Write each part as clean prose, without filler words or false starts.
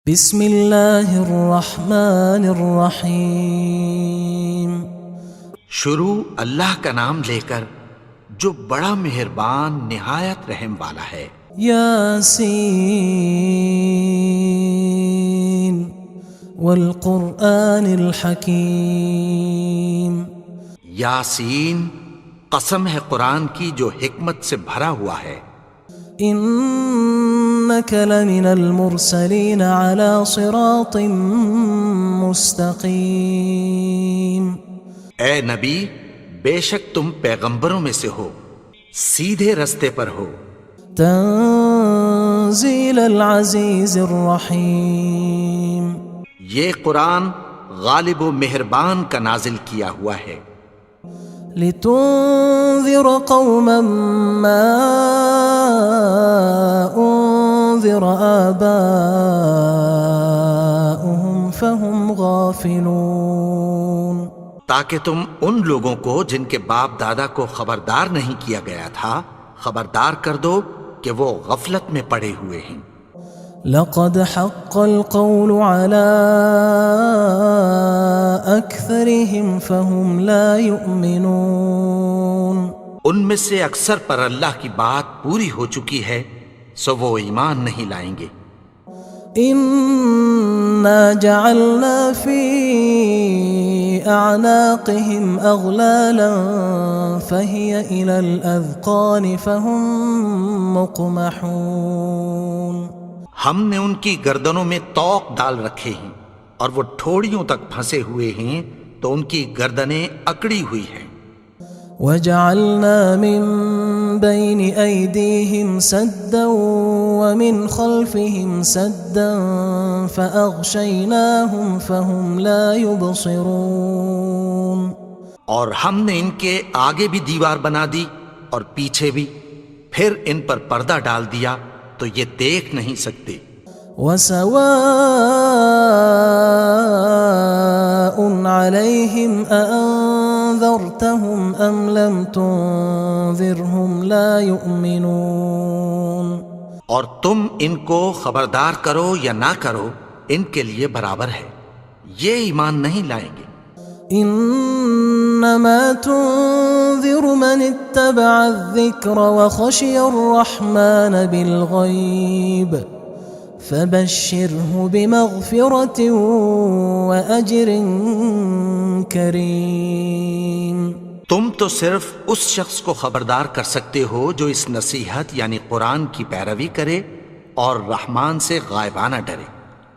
بسم اللہ الرحمن الرحیم۔ شروع اللہ کا نام لے کر جو بڑا مہربان نہایت رحم والا ہے۔ یاسین والقرآن الحکیم۔ یاسین، قسم ہے قرآن کی جو حکمت سے بھرا ہوا ہے۔ انک لمن المرسلین علی صراط مستقیم۔ اے نبی، بے شک تم پیغمبروں میں سے ہو، سیدھے رستے پر ہو۔ تنزیل العزیز الرحیم۔ یہ قرآن غالب و مہربان کا نازل کیا ہوا ہے۔ لتنذر قوما ما انذر آباؤهم فهم غافلون۔ تاکہ تم ان لوگوں کو جن کے باپ دادا کو خبردار نہیں کیا گیا تھا خبردار کر دو کہ وہ غفلت میں پڑے ہوئے ہیں۔ لقد حق القول على أكثرهم فهم لا يؤمنون۔ ان میں سے اکثر پر اللہ کی بات پوری ہو چکی ہے سو وہ ایمان نہیں لائیں گے۔ إنا جعلنا في أعناقهم أغلالا فهي إلى الأذقان فهم مقمحون۔ ہم نے ان کی گردنوں میں طوق ڈال رکھے ہیں اور وہ ٹھوڑیوں تک پھنسے ہوئے ہیں تو ان کی گردنیں اکڑی ہوئی ہیں۔ وجعلنا من بين أيديهم سدا ومن خلفهم سدا فأغشيناهم فهم لا يبصرون۔ اور ہم نے ان کے آگے بھی دیوار بنا دی اور پیچھے بھی، پھر ان پر پردہ ڈال دیا تو یہ دیکھ نہیں سکتے۔ وسواء عليهم أأنذرتهم أم لم تنذرهم لا يؤمنون۔ اور تم ان کو خبردار کرو یا نہ کرو ان کے لیے برابر ہے، یہ ایمان نہیں لائیں گے۔ انما تنذر من اتبع الذکر وخشی الرحمن بالغیب فبشره بمغفرة وأجر کریم۔ تم تو صرف اس شخص کو خبردار کر سکتے ہو جو اس نصیحت یعنی قرآن کی پیروی کرے اور رحمان سے غائبانہ ڈرے،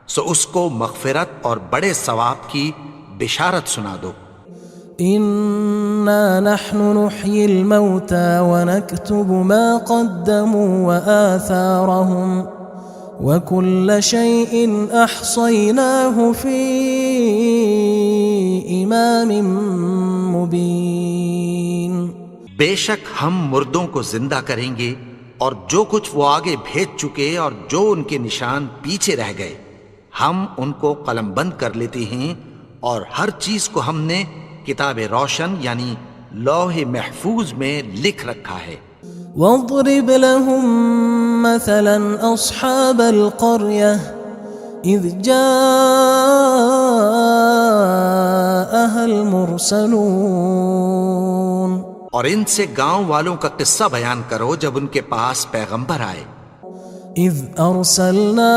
سو اس کو مغفرت اور بڑے ثواب کی بشارت سنا دو۔ انا نحن نحيي الموتى ونكتب ما قدموا وآثارهم وكل شيء احصيناه في امام مبين۔ بے شک ہم مردوں کو زندہ کریں گے اور جو کچھ وہ آگے بھیج چکے اور جو ان کے نشان پیچھے رہ گئے ہم ان کو قلم بند کر لیتے ہیں، اور ہر چیز کو ہم نے کتاب روشن یعنی لوح محفوظ میں لکھ رکھا ہے۔ واضرب لهم مثلا اصحاب القرية اذ جاءها المرسلون۔ اور ان سے گاؤں والوں کا قصہ بیان کرو جب ان کے پاس پیغمبر آئے۔ اذ ارسلنا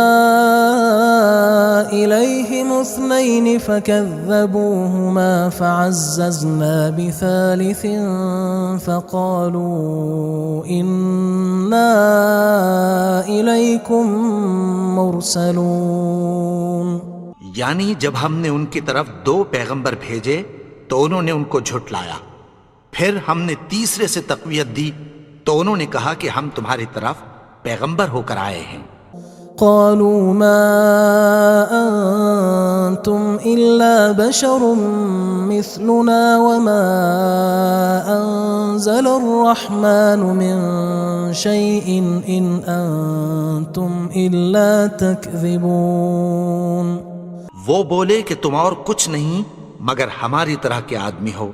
الیہم اثنین فکذبوہما فعززنا بثالث فقالوا انا الیکم مرسلون۔ یعنی جب ہم نے ان کی طرف 2 پیغمبر بھیجے تو انہوں نے ان کو جھٹلایا، پھر ہم نے تیسرے سے تقویت دی تو انہوں نے کہا کہ ہم تمہاری طرف پیغمبر ہو کر آئے ہیں۔ قالوا ما انتم الا بشر مثلنا وما انزل الرحمن من شيء ان انتم الا تكذبون۔ وہ بولے کہ تم اور کچھ نہیں مگر ہماری طرح کے آدمی ہو،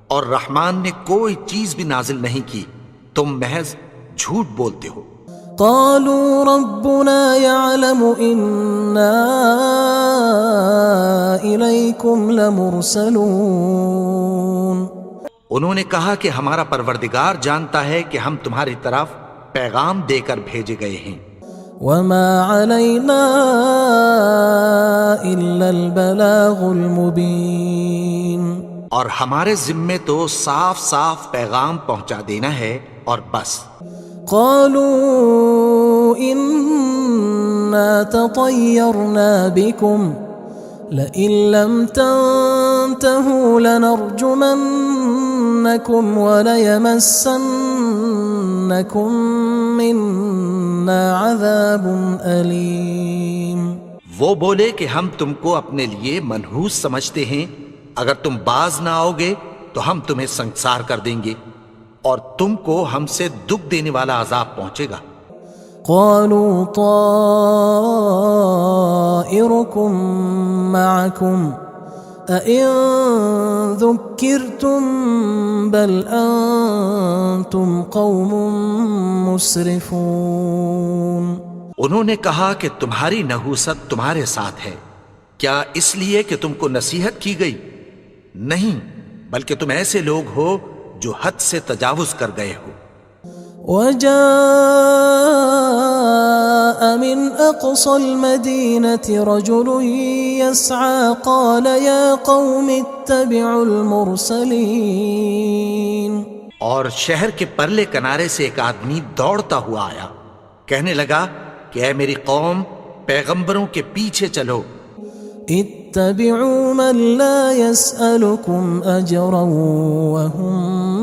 اور رحمان نے کوئی چیز بھی نازل نہیں کی، تم محض جھوٹ بولتے ہو۔ قالوا ربنا يعلم إنا إنكم لمرسلون انہوں نے کہا کہ ہمارا پروردگار جانتا ہے کہ ہم تمہاری طرف پیغام دے کر بھیجے گئے ہیں، وما علينا إلا البلاغ المبين اور ہمارے ذمے تو صاف صاف پیغام پہنچا دینا ہے اور بس۔ قالوا إنا تطيرنا بكم لئن لم تنتهوا لنرجمنكم وليمسنكم منا عذاب أليم۔ وہ بولے کہ ہم تم کو اپنے لیے منحوس سمجھتے ہیں، اگر تم باز نہ آؤ گے تو ہم تمہیں سنگسار کر دیں گے اور تم کو ہم سے دکھ دینے والا عذاب پہنچے گا۔ قالوا طائركم معكم أئن ذكرتم بل أنتم قوم مسرفون۔ انہوں نے کہا کہ تمہاری نحوست تمہارے ساتھ ہے، کیا اس لیے کہ تم کو نصیحت کی گئی؟ نہیں، بلکہ تم ایسے لوگ ہو جو حد سے تجاوز کر گئے ہو۔ وجاء من أقصى المدينة رجل يسعى قال يا قوم اتبعوا المرسلين۔ اور شہر کے پرلے کنارے سے ایک آدمی دوڑتا ہوا آیا، کہنے لگا کہ اے میری قوم، پیغمبروں کے پیچھے چلو۔ اتبعوا من لا يسألكم أجرا وهم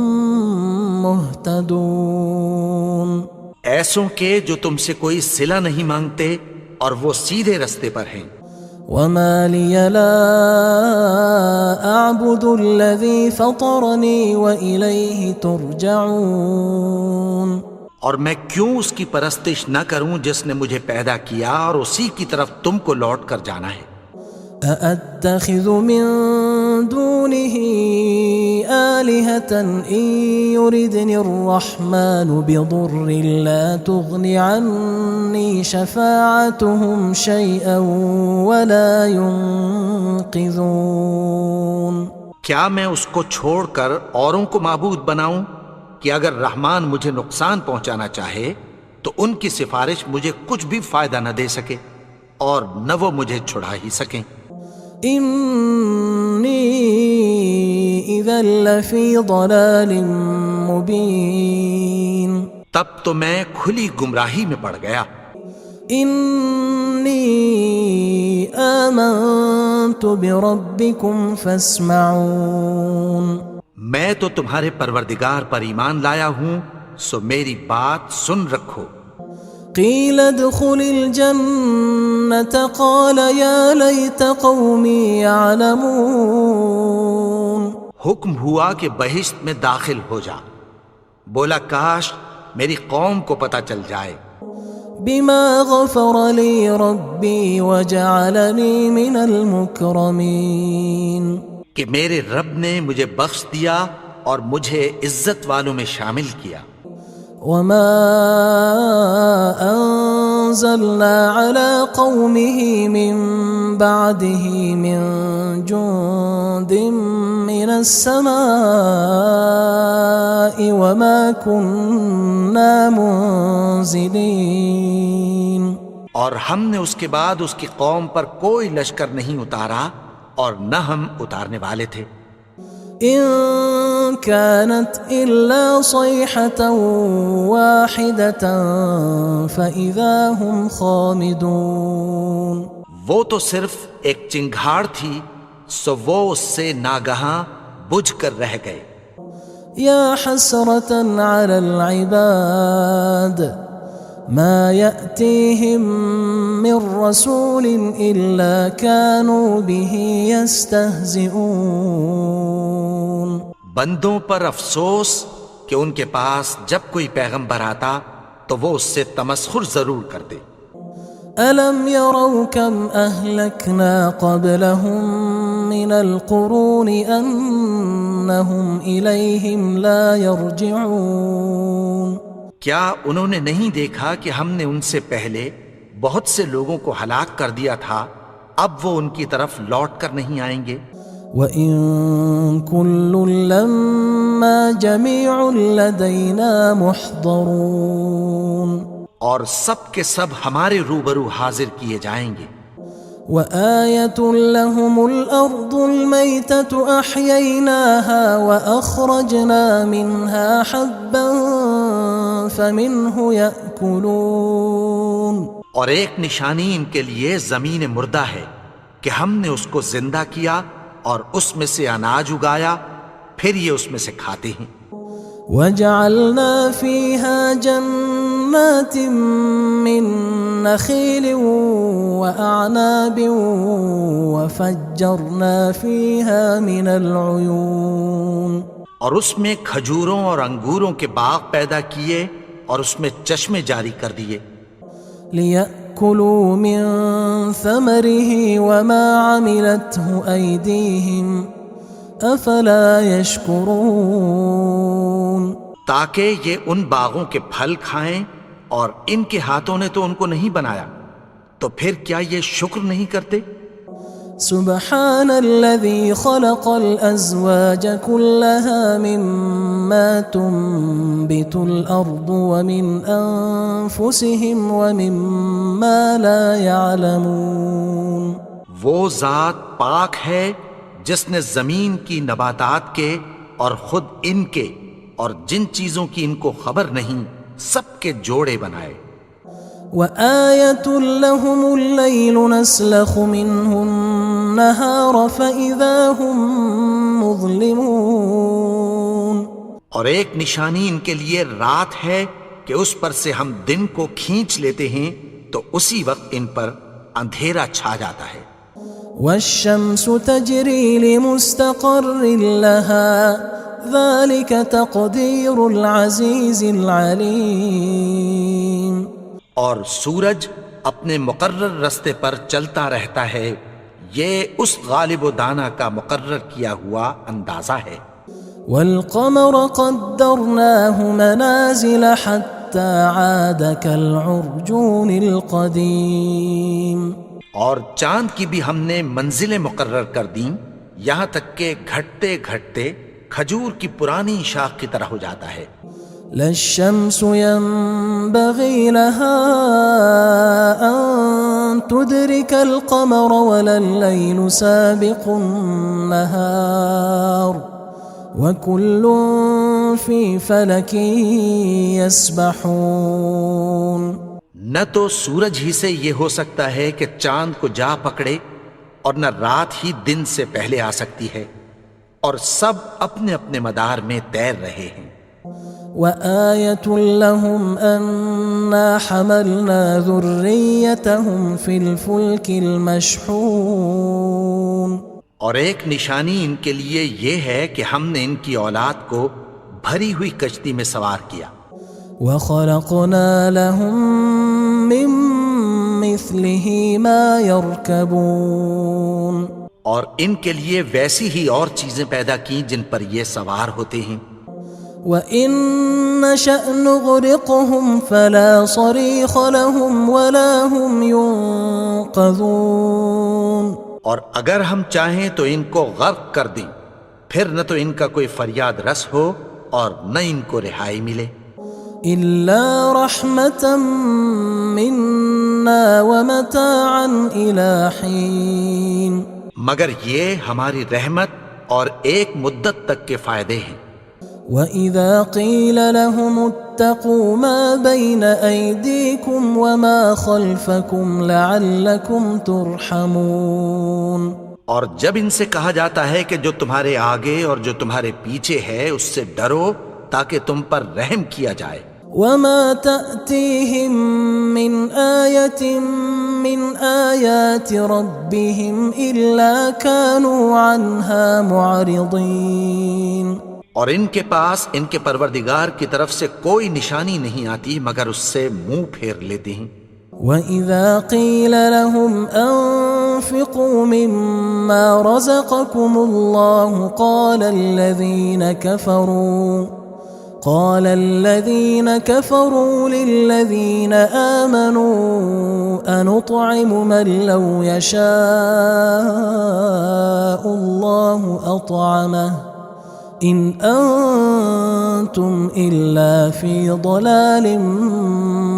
مهتدون۔ ایسوں کے جو تم سے کوئی صلہ نہیں مانگتے اور وہ سیدھے رستے پر ہیں۔ وما لي لا أعبد الذي فطرني وإليه ترجعون۔ اور میں کیوں اس کی پرستش نہ کروں جس نے مجھے پیدا کیا اور اسی کی طرف تم کو لوٹ کر جانا ہے۔ أأتخذ من دونه آلهة إن يردني الرحمن بضر لا تغن عني شفاعتهم شيئا ولا ينقذون۔ کیا میں اس کو چھوڑ کر اوروں کو معبود بناؤں کہ اگر رحمان مجھے نقصان پہنچانا چاہے تو ان کی سفارش مجھے کچھ بھی فائدہ نہ دے سکے اور نہ وہ مجھے چھڑا ہی سکیں۔ إني إذا لفي ضلال مبين۔ تب تو میں کھلی گمراہی میں پڑ گیا۔ إني آمنت بربكم فاسمعون۔ میں تو تمہارے پروردگار پر ایمان لایا ہوں، سو میری بات سن رکھو۔ قيل ادخل الجنة قال يا ليت قومي يعلمون۔ حکم ہوا کہ بہشت میں داخل ہو جا، بولا کاش میری قوم کو پتہ چل جائے۔ بما غفر لي ربي وجعلني من المكرمين۔ کہ میرے رب نے مجھے بخش دیا اور مجھے عزت والوں میں شامل کیا۔ وما أنزلنا على قومه من بعده من جند من السماء وما كنا منزلين۔ اور ہم نے اس کے بعد اس کی قوم پر کوئی لشکر نہیں اتارا اور نہ ہم اتارنے والے تھے۔ إن كانت إلا صيحة واحدة فإذا هم خامدون۔ وہ تو صرف ایک چنگھاڑ تھی، سو وہ اس سے ناگہاں بجھ کر رہ گئے۔ يا حسرة على العباد ما يأتيهم من رسول إلا كانوا به يستهزئون۔ بندوں پر افسوس کہ ان کے پاس جب کوئی پیغمبر آتا تو وہ اس سے تمسخر ضرور کرتے۔ ألم يروا كم أهلكنا قبلهم من القرون أنهم إليهم لا يرجعون۔ کیا انہوں نے نہیں دیکھا کہ ہم نے ان سے پہلے بہت سے لوگوں کو ہلاک کر دیا تھا، اب وہ ان کی طرف لوٹ کر نہیں آئیں گے؟ وَإِن كُلٌّ لَّمَّا جَمِيعٌ لَّدَيْنَا مُحْضَرُونَ اور سب کے سب ہمارے روبرو حاضر کیے جائیں گے۔ وَآيَةٌ لَّهُمُ الْأَرْضُ الْمَيْتَةُ أَحْيَيْنَاهَا وَأَخْرَجْنَا مِنْهَا حَبًّا فَمِنْهُ يَأْكُلُونَ اور ایک نشانی ان کے لیے زمین مردہ ہے کہ ہم نے اس کو زندہ کیا اور اس میں سے اناج اگایا، پھر یہ اس میں سے کھاتے ہیں۔ وَجَعَلْنَا فِيهَا جَنَّاتٍ مِّن نَّخِيلٍ وَأَعْنَابٍ وَفَجَّرْنَا فِيهَا مِنَ الْعُيُونِ اور اس میں کھجوروں اور انگوروں کے باغ پیدا کیے اور اس میں چشمے جاری کر دیے، لِيَأْكُلُوا مِن ثَمَرِهِ وَمَا عَمِلَتْهُ أَيْدِيهِمْ أَفَلَا يَشْكُرُونَ تاکہ یہ ان باغوں کے پھل کھائیں، اور ان کے ہاتھوں نے تو ان کو نہیں بنایا، تو پھر کیا یہ شکر نہیں کرتے؟ سبحان الذي خلق الأزواج كلها مما تنبت الأرض ومن أنفسهم ومما لا يعلمون وہ ذات پاک ہے جس نے زمین کی نباتات کے اور خود ان کے اور جن چیزوں کی ان کو خبر نہیں سب کے جوڑے بنائے۔ وَآيَةٌ لَّهُمُ اللَّيْلُ نَسْلَخُ مِنْهُ النَّهَارَ فَإِذَا هُمْ مُظْلِمُونَ اور ایک نشانی ان کے لیے رات ہے کہ اس پر سے ہم دن کو کھینچ لیتے ہیں تو اسی وقت ان پر اندھیرا چھا جاتا ہے۔ وَالشَّمْسُ تَجْرِي لِمُسْتَقَرٍّ لَّهَا ذَلِكَ تَقْدِيرُ الْعَزِيزِ الْعَلِيمِ اور سورج اپنے مقرر رستے پر چلتا رہتا ہے، یہ اس غالب و دانا کا مقرر کیا ہوا اندازہ ہے۔ وَالْقَمَرَ قَدَّرْنَاهُ مَنَازِلَ حَتَّى عَادَ كَالْعُرْجُونِ الْقَدِيمِ اور چاند کی بھی ہم نے منزلیں مقرر کر دیں، یہاں تک کہ گھٹتے گھٹتے کھجور کی پرانی شاخ کی طرح ہو جاتا ہے۔ لا الشمس ينبغي لها أن تدرك القمر ولا الليل سابق النهار وكل في فلك يسبحون نہ تو سورج ہی سے یہ ہو سکتا ہے کہ چاند کو جا پکڑے، اور نہ رات ہی دن سے پہلے آ سکتی ہے، اور سب اپنے اپنے مدار میں تیر رہے ہیں۔ وَآيَةٌ لَّهُمْ أَنَّا حَمَلْنَا ذُرِّيَّتَهُمْ فِي الْفُلْكِ الْمَشْحُونِ اور ایک نشانی ان کے لیے یہ ہے کہ ہم نے ان کی اولاد کو بھری ہوئی کشتی میں سوار کیا۔ وَخَلَقْنَا لَهُم مِّن مِّثْلِهِ مَا يَرْكَبُونَ اور ان کے لیے ویسی ہی اور چیزیں پیدا کی جن پر یہ سوار ہوتے ہیں۔ وَإِن نَّشَأْ نُغْرِقْهُمْ فَلَا صَرِيخَ لَهُمْ وَلَا هُمْ يُنقَذُونَ اور اگر ہم چاہیں تو ان کو غرق کر دیں، پھر نہ تو ان کا کوئی فریاد رس ہو اور نہ ان کو رہائی ملے۔ إِلَّا رَحْمَةً مِّنَّا وَمَتَاعًا إِلَىٰ حِينٍ مگر یہ ہماری رحمت اور ایک مدت تک کے فائدے ہیں۔ وَإِذَا قِيلَ لَهُمُ اتَّقُوا مَا بَيْنَ أَيْدِيكُمْ وَمَا خَلْفَكُمْ لَعَلَّكُمْ تُرْحَمُونَ اور جب ان سے کہا جاتا ہے کہ جو تمہارے آگے اور جو تمہارے پیچھے ہے اس سے ڈرو تاکہ تم پر رحم کیا جائے۔ وَمَا تَأْتِيهِم مِّنْ آيَةٍ مِّنْ آيَاتِ رَبِّهِمْ إِلَّا كَانُوا عَنْهَا مُعْرِضِينَ اور ان کے پاس ان کے پروردگار کی طرف سے کوئی نشانی نہیں آتی مگر اس سے منہ پھیر لیتے ہیں۔ وَإِذَا قِيلَ لَهُمْ أَنفِقُوا مِمَّا رَزَقَكُمُ اللَّهُ قال الذين كفروا للذين آمنوا أنطعم من لو يشاء الله أطعمه إن أنتم إلا في ضلال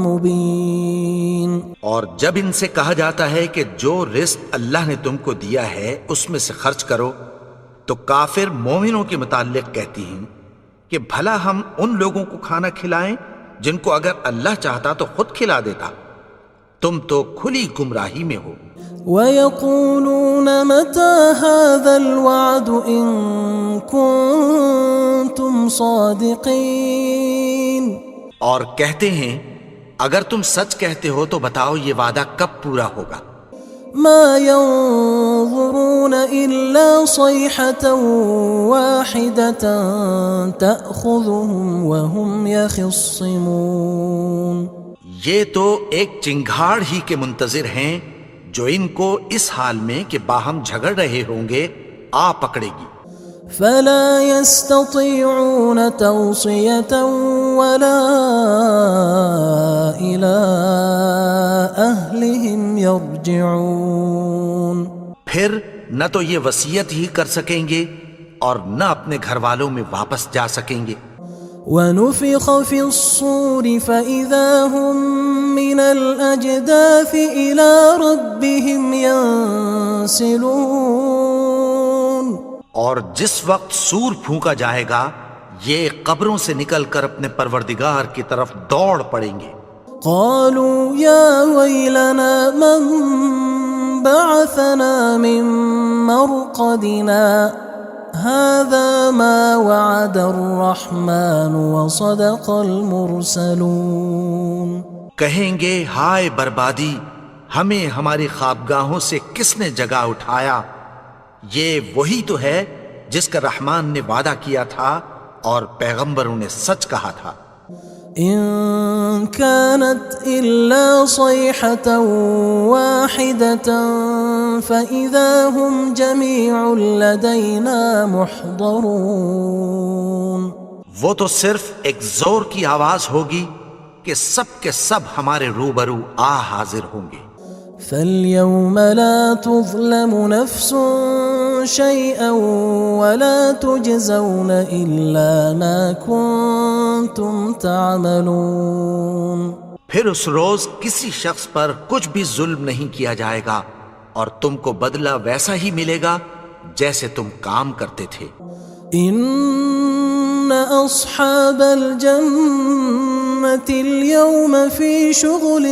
مبين. اور جب ان سے کہا جاتا ہے کہ جو رزق اللہ نے تم کو دیا ہے اس میں سے خرچ کرو، تو کافر مومنوں کے متعلق کہتی ہیں کہ بھلا ہم ان لوگوں کو کھانا کھلائیں جن کو اگر اللہ چاہتا تو خود کھلا دیتا. تم تو کھلی گمراہی میں ہو. وَيَقُولُونَ مَتَى هَذَا الْوَعْدُ إِن كُنتُمْ صَادِقِينَ. اور کہتے ہیں اگر تم سچ کہتے ہو تو بتاؤ یہ وعدہ کب پورا ہوگا. مَا يَنظُرُونَ إِلَّا صَيْحَةً وَاحِدَةً تَأْخُذُهُمْ وَهُمْ يَخِصِّمُونَ. یہ تو ایک چنگھاڑ ہی کے منتظر ہیں جو ان کو اس حال میں کہ باہم جھگڑ رہے ہوں گے آ پکڑے گی. فلا يستطيعون توصية ولا إلى أهلهم يرجعون. پھر نہ تو یہ وصیت ہی کر سکیں گے اور نہ اپنے گھر والوں میں واپس جا سکیں گے. ونفخ في الصور فإذا هم من الأجداث إلى ربهم ينسلون. اور جس وقت سور پھونکا جائے گا یہ قبروں سے نکل کر اپنے پروردگار کی طرف دوڑ پڑیں گے. قالوا يا ويلنا من بعثنا من مرقدنا هذا ما وعد الرحمن وصدق المرسلون. کہیں گے ہائے بربادی، ہمیں ہماری خوابگاہوں سے کس نے جگا اٹھایا؟ یہ وہی تو ہے جس کا رحمان نے وعدہ کیا تھا اور پیغمبروں نے سچ کہا تھا. إن كانت إلا صيحة واحدة فإذا هم جميع لدينا محضرون. وہ تو صرف ایک زور کی آواز ہوگی کہ سب کے سب ہمارے روبرو آ حاضر ہوں گے. فاليوم لا تظلم نفس شيئا ولا تجزون إلا ما كنتم تعملون. پھر اس روز کسی شخص پر کچھ بھی ظلم نہیں کیا جائے گا اور تم کو بدلہ ویسا ہی ملے گا جیسے تم کام کرتے تھے. إن أصحاب الجنة اليوم في شغل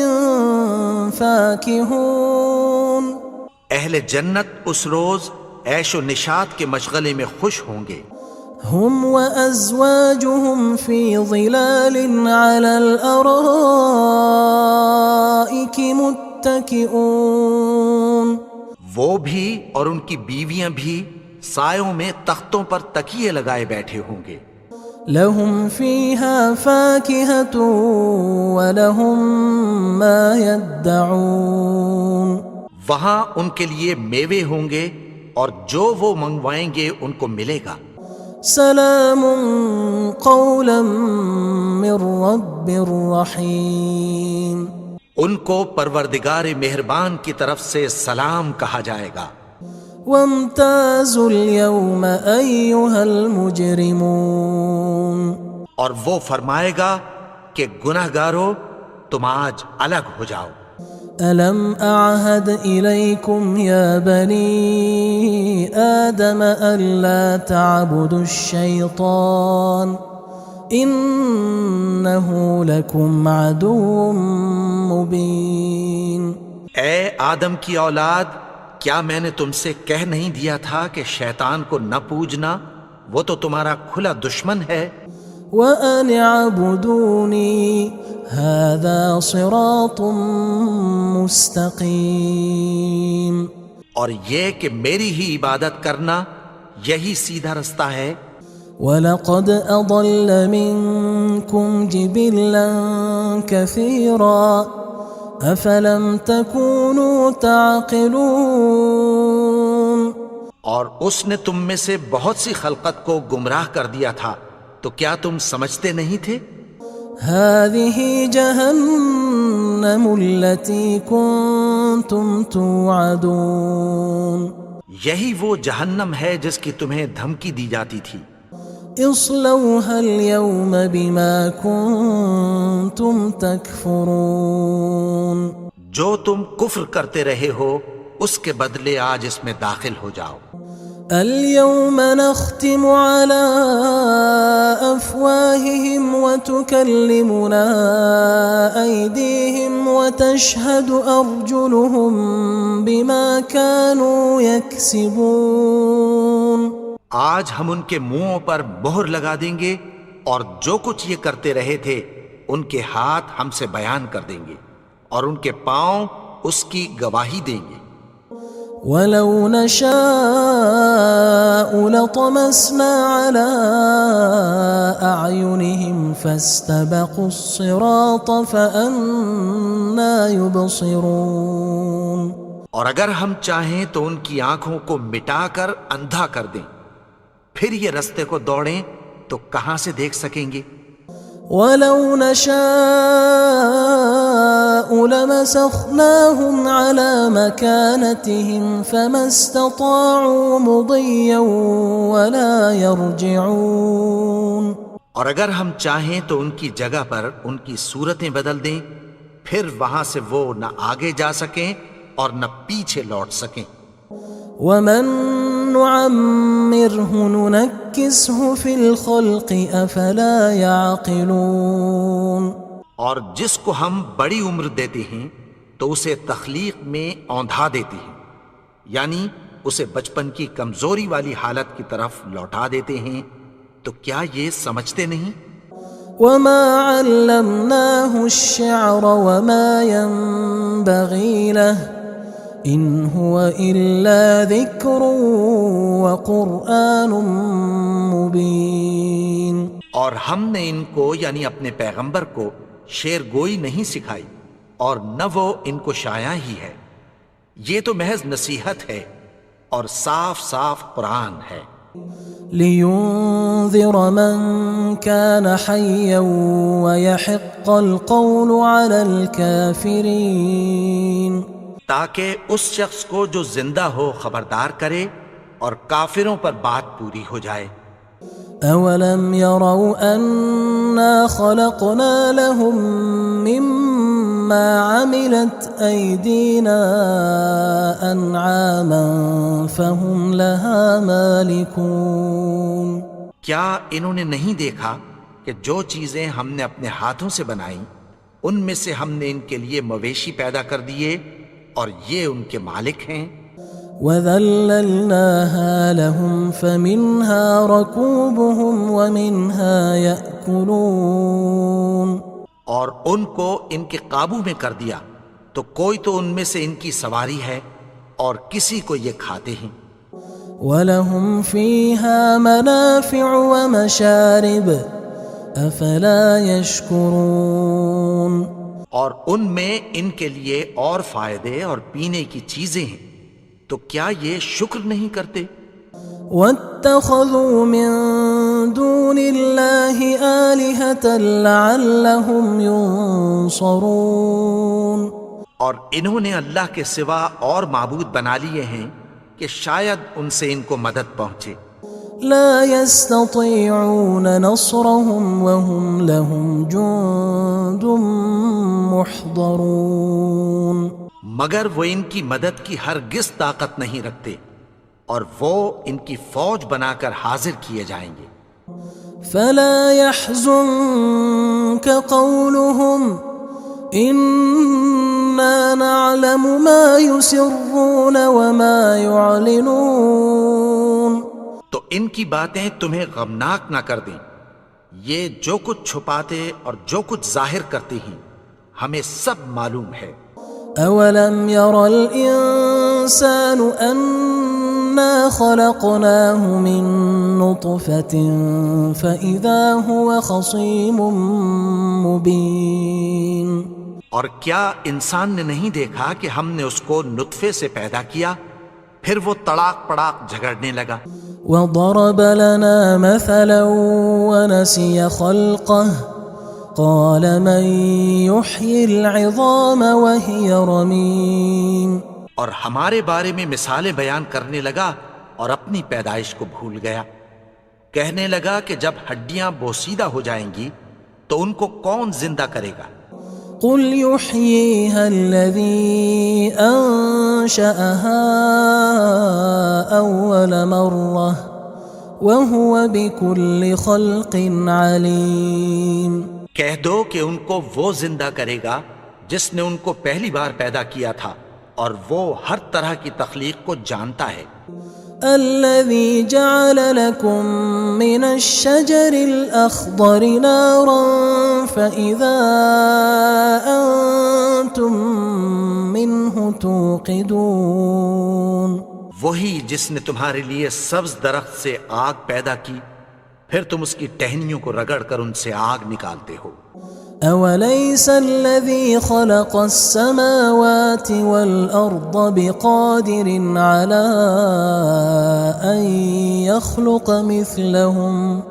فاكهون. اہل جنت اس روز عیش و نشاط کے مشغلے میں خوش ہوں گے. هم وأزواجهم في ظلال على الأرائك متكئون. وہ بھی اور ان کی بیویاں بھی سایوں میں تختوں پر تکیے لگائے بیٹھے ہوں گے. لهم فيها فاكهة ولهم ما يدعون. وہاں ان کے لیے میوے ہوں گے اور جو وہ منگوائیں گے ان کو ملے گا. سلام قولا من رب رحیم. ان کو پروردگار مہربان کی طرف سے سلام کہا جائے گا. وامتازوا اليوم أيها المجرمون. اور وہ فرمائے گا کہ گناہگارو تم آج الگ ہو جاؤ. ألم أعهد إليكم يا بني آدم ألا تعبدوا الشيطان إنه لكم عدو مبين. اے آدم کی اولاد، کیا میں نے تم سے کہہ نہیں دیا تھا کہ شیطان کو نہ پوجنا؟ وہ تو تمہارا کھلا دشمن ہے. وَأَنِ اعْبُدُونِي هَذَا صِرَاطٌ مُسْتَقِيمٌ. اور یہ کہ میری ہی عبادت کرنا یہی سیدھا رستہ ہے. وَلَقَدْ أَضَلَّ مِنْكُمْ جِبِلًّا كَثِيرًا أَفَلَمْ تَكُونُوا تَعْقِلُونَ. اور اس نے تم میں سے بہت سی خلقت کو گمراہ کر دیا تھا، تو کیا تم سمجھتے نہیں تھے؟ هذه جهنم التي كنتم توعدون یہی وہ جہنم ہے جس کی تمہیں دھمکی دی جاتی تھی۔ اصلوها اليوم بما كنتم تكفرون جو تم کفر کرتے رہے ہو اس کے بدلے آج اس میں داخل ہو جاؤ۔ اليوم نختم على أفواههم وتكلمنا أيديهم وتشهد أرجلهم بما كانوا يكسبون آج ہم ان کے منہوں پر مہر لگا دیں گے اور جو کچھ یہ کرتے رہے تھے ان کے ہاتھ ہم سے بیان کر دیں گے اور ان کے پاؤں اس کی گواہی دیں گے۔ ولو نشاء لطمسنا على أعينهم فاستبقوا الصراط فأنى يبصرون اور اگر ہم چاہیں تو ان کی آنکھوں کو مٹا کر اندھا کر دیں، پھر یہ رستے کو دوڑیں تو کہاں سے دیکھ سکیں گے؟ ولو نشاء لمسخناهم على مكانتهم فما استطاعوا مضيا ولا يرجعون اور اگر ہم چاہیں تو ان کی جگہ پر ان کی صورتیں بدل دیں، پھر وہاں سے وہ نہ آگے جا سکیں اور نہ پیچھے لوٹ سکیں۔ ومن نعمره ننكسه في الخلق افلا يعقلون اور جس کو ہم بڑی عمر دیتے ہیں تو اسے تخلیق میں اوندھا دیتے ہیں، یعنی اسے بچپن کی کمزوری والی حالت کی طرف لوٹا دیتے ہیں، تو کیا یہ سمجھتے نہیں؟ وما علمناه الشعر وما ينبغي له ان هو الا ذکر وقرآن مبین اور ہم نے ان کو یعنی اپنے پیغمبر کو شعر گوئی نہیں سکھائی اور نہ وہ ان کو شاعر ہی ہے، یہ تو محض نصیحت ہے اور صاف صاف قرآن ہے۔ لينذر من كان حيا ويحق القول على الكافرين تاکہ اس شخص کو جو زندہ ہو خبردار کرے اور کافروں پر بات پوری ہو جائے۔ اولم يروا انا خلقنا لهم مما عملت ايدينا انعاما فهم لها مالكون کیا انہوں نے نہیں دیکھا کہ جو چیزیں ہم نے اپنے ہاتھوں سے بنائیں ان میں سے ہم نے ان کے لیے مویشی پیدا کر دیے اور یہ ان کے مالک ہیں۔ وَذَلَّلْنَاهَا لَهُمْ فَمِنْهَا رَكُوبُهُمْ وَمِنْهَا يَأْكُلُونَ اور ان کو ان کے قابو میں کر دیا تو کوئی تو ان میں سے ان کی سواری ہے اور کسی کو یہ کھاتے ہیں۔ وَلَهُمْ فِيهَا مَنَافِعُ وَمَشَارِبُ أَفَلَا يَشْكُرُونَ اور ان میں ان کے لیے اور فائدے اور پینے کی چیزیں ہیں، تو کیا یہ شکر نہیں کرتے؟ وَاتَّخَذُوا مِن دُونِ اللَّهِ آلِهَةً لَعَلَّهُمْ يُنصَرُونَ اور انہوں نے اللہ کے سوا اور معبود بنا لیے ہیں کہ شاید ان سے ان کو مدد پہنچے۔ لا يستطيعون نصرهم وهم لهم جند محضرون مگر وہ ان کی مدد کی ہرگز طاقت نہیں رکھتے اور وہ ان کی فوج بنا کر حاضر کیے جائیں گے۔ فلا يحزنك قولهم إنا نعلم ما يسرون وما يعلنون تو ان کی باتیں تمہیں غمناک نہ کر دیں، یہ جو کچھ چھپاتے اور جو کچھ ظاہر کرتے ہیں ہمیں سب معلوم ہے۔ اولم ير الانسان انا خلقناه من نطفة فاذا هو خصيم مبين اور کیا انسان نے نہیں دیکھا کہ ہم نے اس کو نطفے سے پیدا کیا، پھر وہ تڑاک پڑاک جھگڑنے لگا۔ وضرب لنا مثلا ونسي خلقه قال من يحيي العظام وهي رميم. اور ہمارے بارے میں مثالیں بیان کرنے لگا اور اپنی پیدائش کو بھول گیا. کہنے لگا کہ جب ہڈیاں بوسیدہ ہو جائیں گی تو ان کو کون زندہ کرے گا؟ قل يحييها الذي أنشأها أول مرة وهو بكل خلق عليم. کہہ دو کہ ان کو وہ زندہ کرے گا جس نے ان کو پہلی بار پیدا کیا تھا اور وہ ہر طرح کی تخلیق کو جانتا ہے. الذي جعل لكم من الشجر الأخضر نارا فإذا أنتم منه توقدون. وہی جس نے تمہارے لیے سبز درخت سے آگ پیدا کی پھر تم اس کی ٹہنیوں کو رگڑ کر ان سے آگ نکالتے ہو. أوليس الذي خلق السماوات والأرض بقادر على أن يخلق مثلهم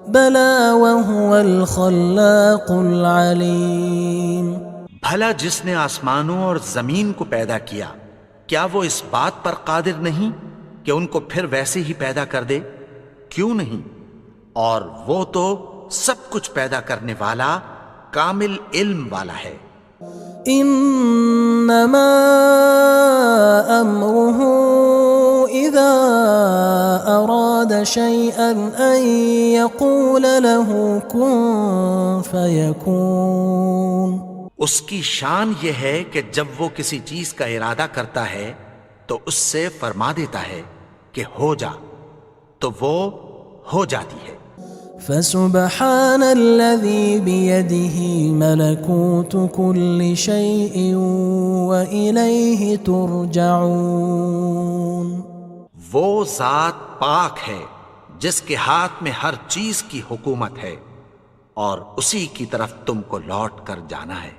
بلى وهو الخلاق العليم. بھلا جس نے آسمانوں اور زمین کو پیدا کیا کیا وہ اس بات پر قادر نہیں کہ ان کو پھر ویسے ہی پیدا کر دے؟ کیوں نہیں؟ اور وہ تو سب کچھ پیدا کرنے والا کامل علم والا ہے. انما امره اذا اراد شيئا ان يقول له كن فيكون. اس کی شان یہ ہے کہ جب وہ کسی چیز کا ارادہ کرتا ہے تو اس سے فرما دیتا ہے کہ ہو جا تو وہ ہو جاتی ہے. فسبحان الذي بيده ملكوت كل شيء وإليه ترجعون. وہ ذات پاک ہے جس کے ہاتھ میں ہر چیز کی حکومت ہے اور اسی کی طرف تم کو لوٹ کر جانا ہے.